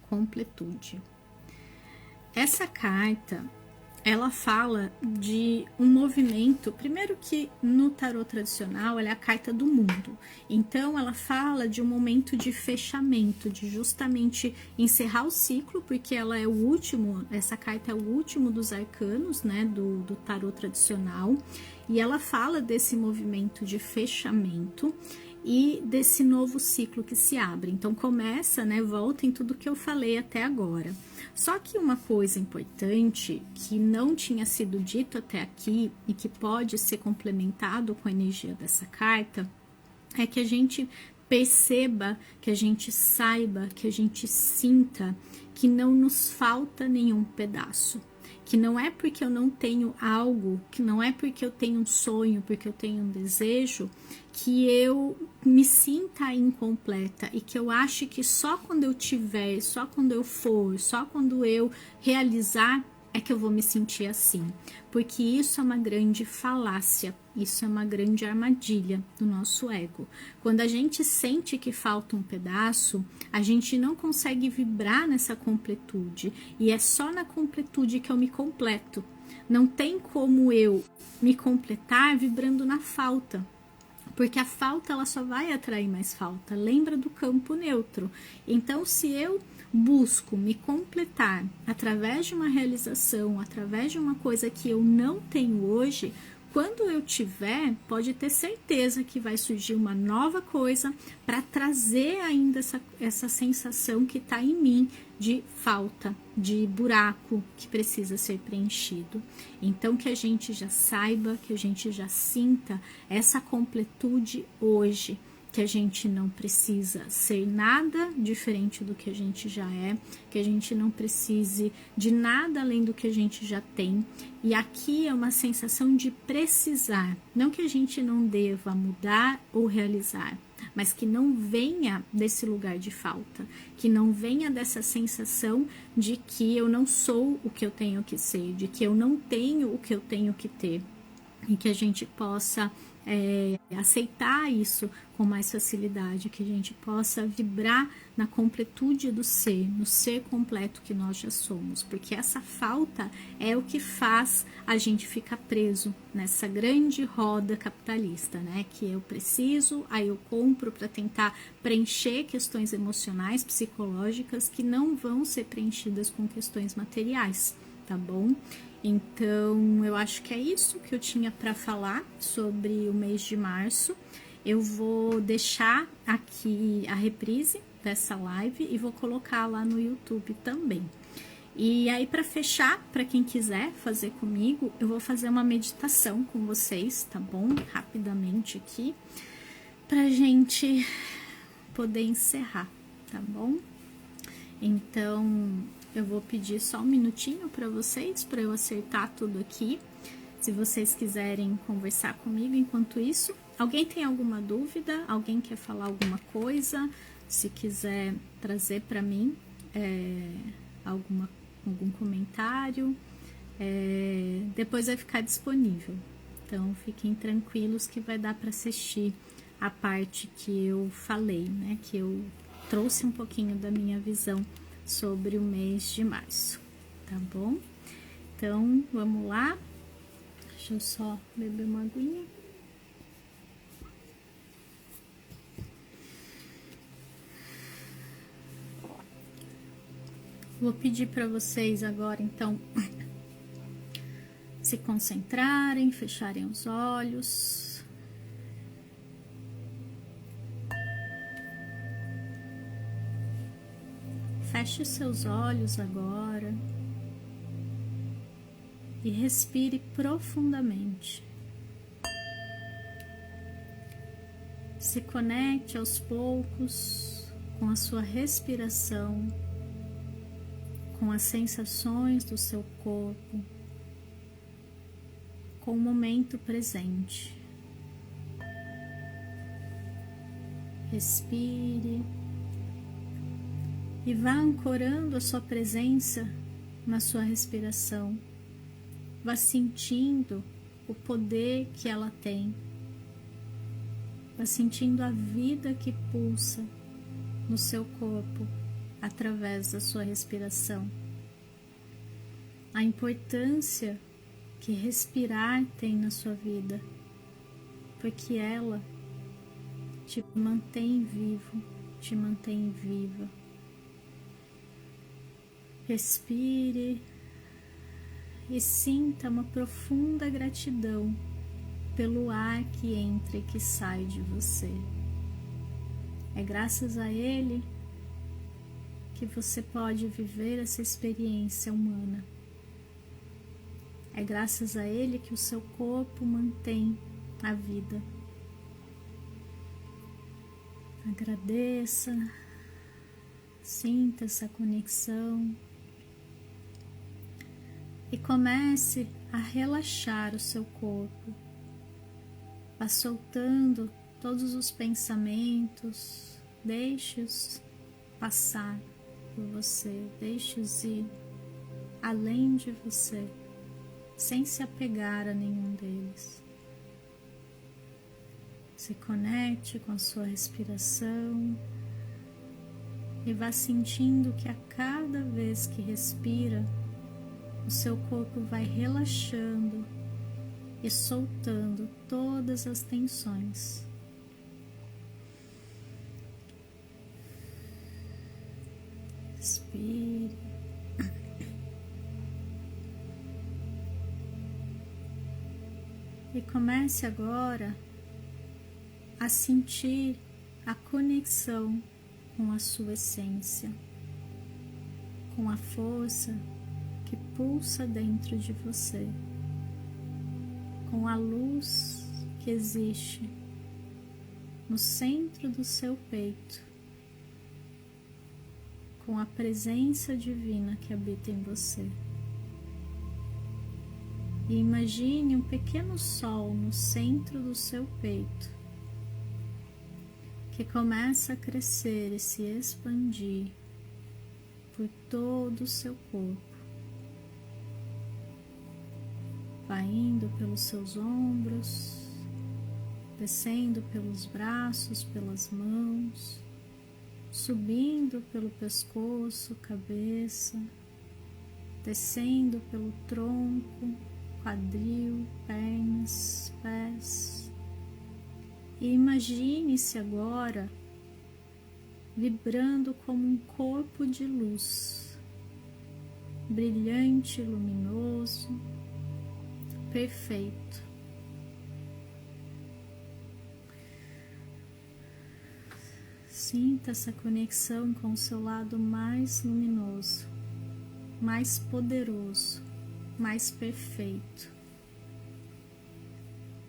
S1: completude. Essa carta, ela fala de um movimento, primeiro que no tarô tradicional ela é a carta do mundo, então ela fala de um momento de fechamento, de justamente encerrar o ciclo, porque ela é o último, essa carta é o último dos arcanos, né, do tarô tradicional, e ela fala desse movimento de fechamento e desse novo ciclo que se abre. Então começa, né, volta em tudo que eu falei até agora. Só que uma coisa importante que não tinha sido dito até aqui e que pode ser complementado com a energia dessa carta é que a gente perceba, que a gente saiba, que a gente sinta que não nos falta nenhum pedaço. Que não é porque eu não tenho algo, que não é porque eu tenho um sonho, porque eu tenho um desejo, que eu me sinta incompleta e que eu ache que só quando eu tiver, só quando eu for, só quando eu realizar é que eu vou me sentir assim. Porque isso é uma grande falácia, isso é uma grande armadilha do nosso ego. Quando a gente sente que falta um pedaço, a gente não consegue vibrar nessa completude. E é só na completude que eu me completo. Não tem como eu me completar vibrando na falta. Porque a falta, ela só vai atrair mais falta. Lembra do campo neutro. Então, se eu busco me completar através de uma realização, através de uma coisa que eu não tenho hoje, quando eu tiver, pode ter certeza que vai surgir uma nova coisa para trazer ainda essa sensação que está em mim de falta, de buraco que precisa ser preenchido. Então, que a gente já saiba, que a gente já sinta essa completude hoje, que a gente não precisa ser nada diferente do que a gente já é, que a gente não precise de nada além do que a gente já tem. E aqui é uma sensação de precisar, não que a gente não deva mudar ou realizar, mas que não venha desse lugar de falta, que não venha dessa sensação de que eu não sou o que eu tenho que ser, de que eu não tenho o que eu tenho que ter, e que a gente possa aceitar isso com mais facilidade, que a gente possa vibrar na completude do ser, no ser completo que nós já somos, porque essa falta é o que faz a gente ficar preso nessa grande roda capitalista, né? Que eu preciso, aí eu compro para tentar preencher questões emocionais, psicológicas que não vão ser preenchidas com questões materiais, tá bom? Então, eu acho que é isso que eu tinha para falar sobre o mês de março. Eu vou deixar aqui a reprise dessa live e vou colocar lá no YouTube também. E aí, para fechar, para quem quiser fazer comigo, eu vou fazer uma meditação com vocês, tá bom? Rapidamente aqui, pra gente poder encerrar, tá bom? Então, eu vou pedir só um minutinho para vocês, para eu acertar tudo aqui. Se vocês quiserem conversar comigo enquanto isso. Alguém tem alguma dúvida? Alguém quer falar alguma coisa? Se quiser trazer para mim algum comentário, depois vai ficar disponível. Então, fiquem tranquilos que vai dar para assistir a parte que eu falei, né? Que eu trouxe um pouquinho da minha visão sobre o mês de março, tá bom? Então, vamos lá. Deixa eu só beber uma aguinha. Vou pedir para vocês agora, então, se concentrarem, fecharem os olhos. Feche os seus olhos agora e respire profundamente. Se conecte aos poucos com a sua respiração, com as sensações do seu corpo, com o momento presente. Respire e vá ancorando a sua presença na sua respiração. Vá sentindo o poder que ela tem. Vá sentindo a vida que pulsa no seu corpo através da sua respiração. A importância que respirar tem na sua vida, porque ela te mantém vivo, te mantém viva. Respire e sinta uma profunda gratidão pelo ar que entra e que sai de você. É graças a ele que você pode viver essa experiência humana. É graças a ele que o seu corpo mantém a vida. Agradeça, sinta essa conexão e comece a relaxar o seu corpo. Vá soltando todos os pensamentos, deixe-os passar por você, deixe-os ir além de você, sem se apegar a nenhum deles. Se conecte com a sua respiração e vá sentindo que a cada vez que respira, o seu corpo vai relaxando e soltando todas as tensões. Respire. E comece agora a sentir a conexão com a sua essência, com a força que pulsa dentro de você, com a luz que existe no centro do seu peito, com a presença divina que habita em você. E imagine um pequeno sol no centro do seu peito, que começa a crescer e se expandir por todo o seu corpo. Vai indo pelos seus ombros, descendo pelos braços, pelas mãos, subindo pelo pescoço, cabeça, descendo pelo tronco, quadril, pernas, pés. E imagine-se agora vibrando como um corpo de luz, brilhante, luminoso, perfeito. Sinta essa conexão com o seu lado mais luminoso, mais poderoso, mais perfeito.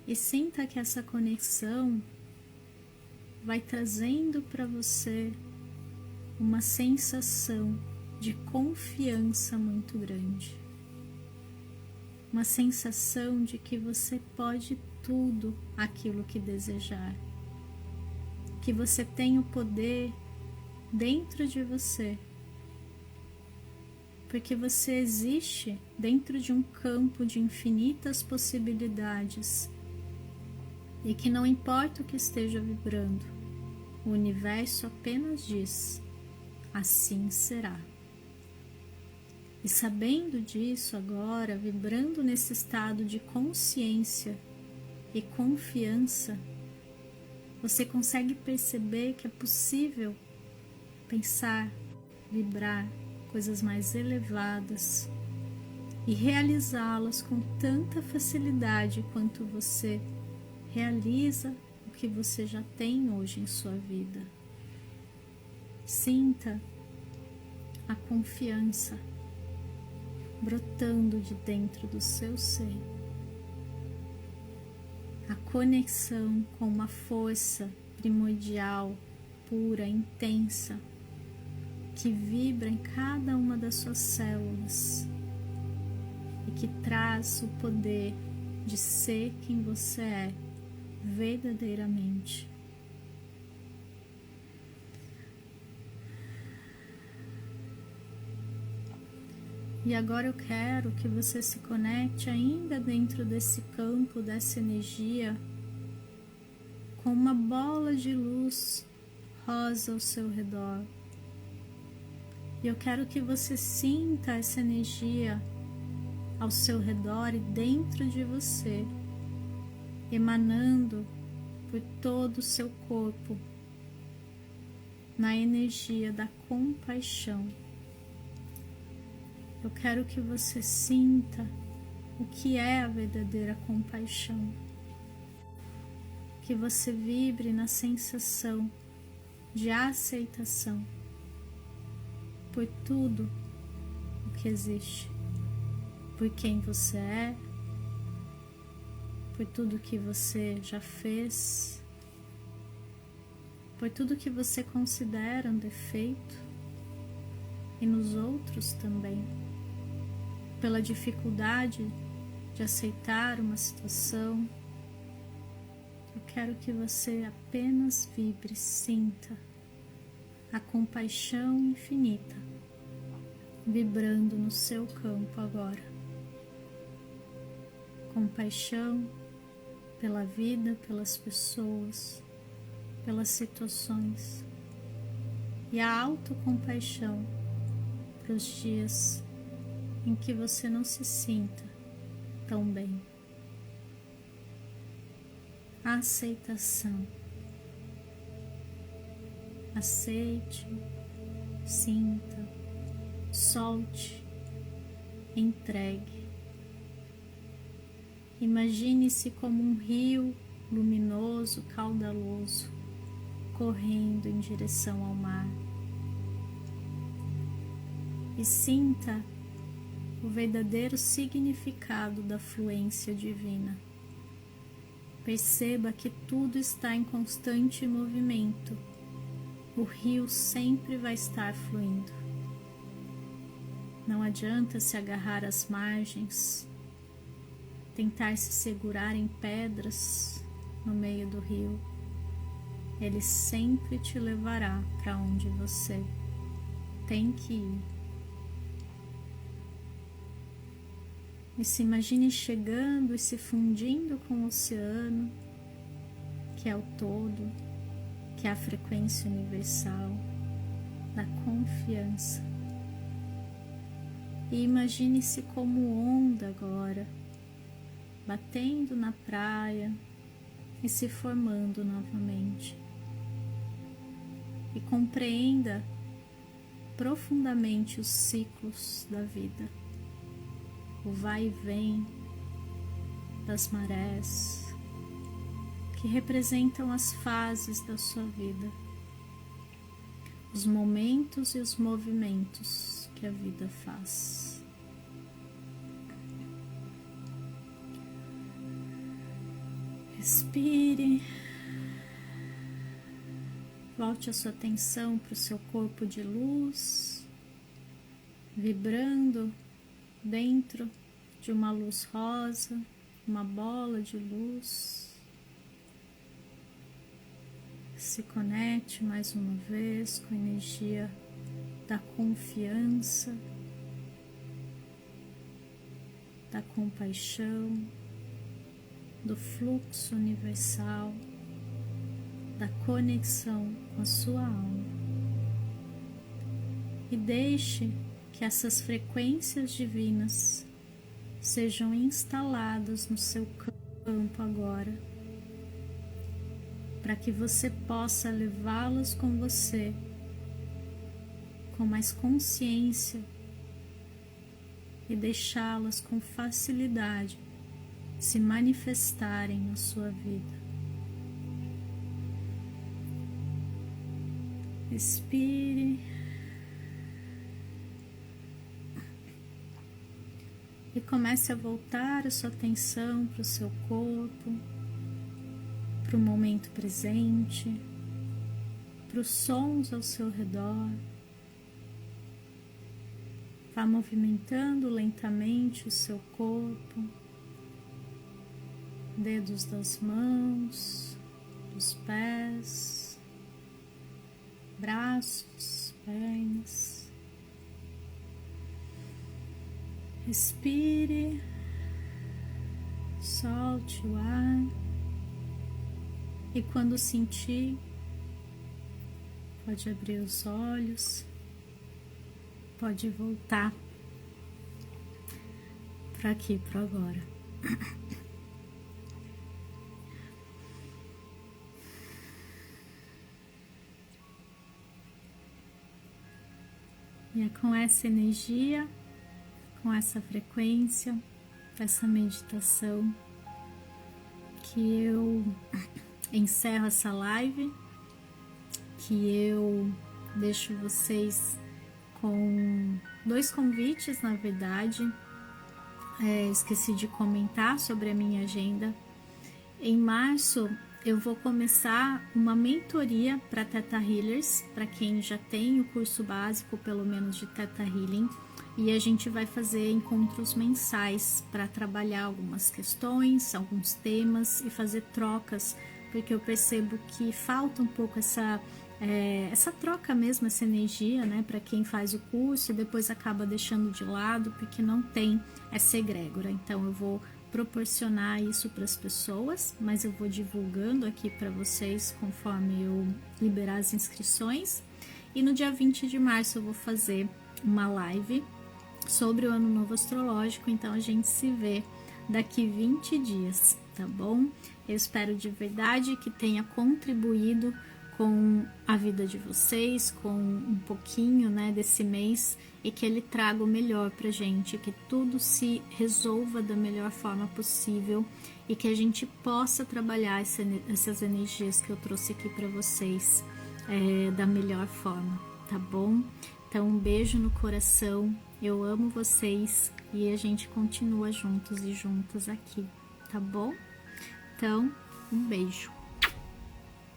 S1: E sinta que essa conexão vai trazendo para você uma sensação de confiança muito grande. Uma sensação de que você pode tudo aquilo que desejar. Que você tem o poder dentro de você. Porque você existe dentro de um campo de infinitas possibilidades. E que não importa o que esteja vibrando, o universo apenas diz: assim será. E sabendo disso agora, vibrando nesse estado de consciência e confiança, você consegue perceber que é possível pensar, vibrar coisas mais elevadas e realizá-las com tanta facilidade quanto você realiza o que você já tem hoje em sua vida. Sinta a confiança brotando de dentro do seu ser, a conexão com uma força primordial, pura, intensa, que vibra em cada uma das suas células e que traz o poder de ser quem você é verdadeiramente. E agora eu quero que você se conecte ainda dentro desse campo, dessa energia, com uma bola de luz rosa ao seu redor. E eu quero que você sinta essa energia ao seu redor e dentro de você, emanando por todo o seu corpo, na energia da compaixão. Eu quero que você sinta o que é a verdadeira compaixão, que você vibre na sensação de aceitação por tudo o que existe, por quem você é, por tudo que você já fez, por tudo que você considera um defeito e nos outros também, pela dificuldade de aceitar uma situação. Eu quero que você apenas vibre, sinta a compaixão infinita vibrando no seu campo agora. Compaixão pela vida, pelas pessoas, pelas situações, e a autocompaixão para os dias em que você não se sinta tão bem. Aceitação. Aceite, sinta, solte, entregue. Imagine-se como um rio luminoso, caudaloso, correndo em direção ao mar. E sinta o verdadeiro significado da fluência divina. Perceba que tudo está em constante movimento. O rio sempre vai estar fluindo. Não adianta se agarrar às margens, tentar se segurar em pedras no meio do rio. Ele sempre te levará para onde você tem que ir. E se imagine chegando e se fundindo com o oceano, que é o todo, que é a frequência universal da confiança. E imagine-se como onda agora, batendo na praia e se formando novamente. E compreenda profundamente os ciclos da vida, o vai e vem das marés, que representam as fases da sua vida, os momentos e os movimentos que a vida faz. Respire, volte a sua atenção para o seu corpo de luz, vibrando dentro de uma luz rosa, uma bola de luz. Se conecte mais uma vez com a energia da confiança, da compaixão, do fluxo universal, da conexão com a sua alma. E deixe que essas frequências divinas sejam instaladas no seu campo agora, para que você possa levá-las com você com mais consciência e deixá-las com facilidade se manifestarem na sua vida. Respire e comece a voltar a sua atenção para o seu corpo, para o momento presente, para os sons ao seu redor. Vá movimentando lentamente o seu corpo, dedos das mãos, dos pés, braços, pernas. Respire, solte o ar e quando sentir, pode abrir os olhos, pode voltar para aqui, para agora. E é com essa energia, com essa frequência, essa meditação, que eu encerro essa live, que eu deixo vocês com 2 convites, na verdade. Esqueci de comentar sobre a minha agenda. Em março eu vou começar uma mentoria para Theta Healers, para quem já tem o curso básico, pelo menos, de Theta Healing, e a gente vai fazer encontros mensais para trabalhar algumas questões, alguns temas e fazer trocas, porque eu percebo que falta um pouco essa troca mesmo, essa energia, né, para quem faz o curso e depois acaba deixando de lado porque não tem essa egrégora. Então eu vou proporcionar isso para as pessoas, mas eu vou divulgando aqui para vocês conforme eu liberar as inscrições. E no dia 20 de março eu vou fazer uma live sobre o Ano Novo Astrológico, então a gente se vê daqui 20 dias, tá bom? Eu espero de verdade que tenha contribuído com a vida de vocês, com um pouquinho, né, desse mês, e que ele traga o melhor pra gente, que tudo se resolva da melhor forma possível e que a gente possa trabalhar essas energias que eu trouxe aqui para vocês da melhor forma, tá bom? Então, um beijo no coração, eu amo vocês e a gente continua juntos e juntas aqui, tá bom? Então, um beijo.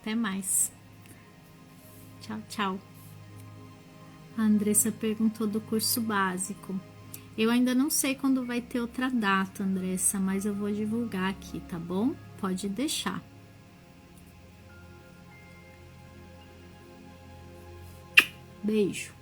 S1: Até mais. Tchau, tchau. A Andressa perguntou do curso básico. Eu ainda não sei quando vai ter outra data, Andressa, mas eu vou divulgar aqui, tá bom? Pode deixar. Beijo.